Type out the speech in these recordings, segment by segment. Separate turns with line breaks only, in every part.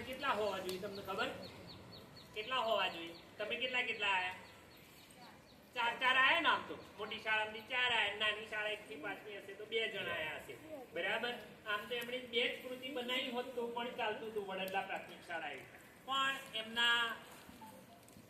તમારે કેટલા હોવા જોઈએ તમને ખબર? કેટલા હોવા જોઈએ? તમે કેટલા કેટલા આયા? ચાર ચાર આયા ને? આમ તો મોટી શાળાની 4 આયા, નાની શાળા 1 થી 5ની હશે તો 2 જણા આયા હશે, બરાબર? આમ તો એમણે 2 જ કૃતિ બનાવી હોત તો પણ ચાલતું હતું વડોદરા પ્રાથમિક શાળાએ, પણ એમના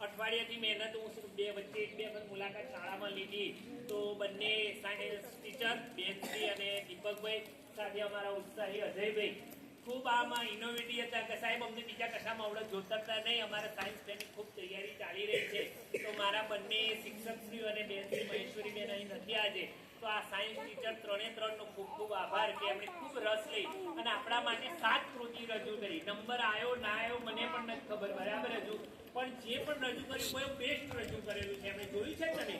અઠવાડિયાથી મહેનત હું 2 વચ્ચે 1-2 વખત મુલાકાત શાળામાં લીધી તો બંને સાયન્સ ટીચર બેનશ્રી અને દીપકભાઈ સાથે અમારા ઉત્સાહી અજયભાઈ ખૂબ આમાં ઇનોવેટિવ હતા કે સાહેબ અમને બીજા કશામાં આવડત જોતરતા નહીં, અમારા સાયન્સ ફેરની ખૂબ તૈયારી ચાલી રહી છે. તો મારા બંને શિક્ષકશ્રીઓ અને બેનશ્રી મહેશ્વરી બેન અહીં નથી આજે, તો આ સાયન્સ ટીચર 3-3નો ખૂબ ખૂબ આભાર કે એમણે ખૂબ રસ લઈ અને આપણા માટે 7 કૃતિ રજૂ કરી. નંબર આવ્યો ના આવ્યો મને પણ નથી ખબર, બરાબર? હજુ પણ જે પણ રજૂ કર્યું કોઈ બેસ્ટ રજૂ કરેલું છે. એમણે જોયું છે તમે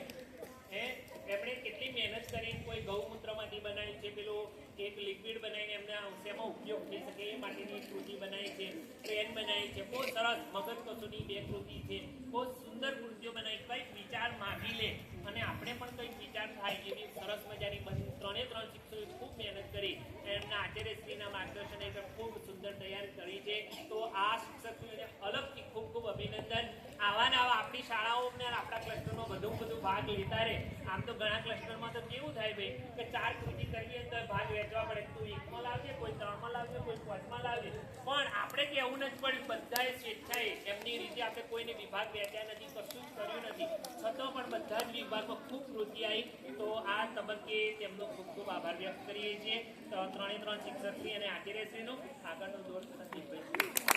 એમણે કેટલી મહેનત કરી, કોઈ ગૌમૂત્રમાંથી બનાવી છે, પેલું એક લિક્વિડ બનાવીને એમને શેમાં ઉપયોગ થઈ શકે એ માટેની કૃતિ બનાવી છે, ટ્રેન બનાવી છે, બહુ સરસ મગજ કસોની 2 કૃતિ છે, બહુ સુંદર કૃતિઓ બનાવી. કંઈક વિચાર માગી લે અને આપણે પણ કંઈક વિચાર થાય એવી સરસ મજાની 3 શિક્ષકોએ ખૂબ મહેનત કરી. એમના આચાર્યશ્રીના માર્ગદર્શન હેઠળ ખૂબ સુંદર તૈયાર કરી છે. તો આ શિક્ષકોને અલગથી ખૂબ ખૂબ અભિનંદન. આવા ને આવા આપણી શાળાઓને આપણા ક્લસ્ટરમાં બધું ભાગ લેતા રહે. આમ તો ઘણા ક્લસ્ટરમાં તો કેવું થાય ભાઈ કે 4 કૃતિ કરવી અંદર ભાગ વેચવા પડે, તું 1માં લાવજે, કોઈ 3માં લાવજે, કોઈ 5માં લાવજે, પણ આપણે કે એવું નથી પડ્યું. બધાએ સ્વેચ્છાએ એમની રીતે આપણે કોઈને વિભાગ વેચ્યા નથી, કશું જ કર્યું નથી, છતાં પણ બધા જ વિભાગમાં ખૂબ કૃતિ આવી. તો આ તબક્કે તેમનો ખૂબ ખૂબ આભાર વ્યક્ત કરીએ છીએ 3 શિક્ષકશ્રી અને આચાર્યશ્રીનો. આગળનો દોર નથી.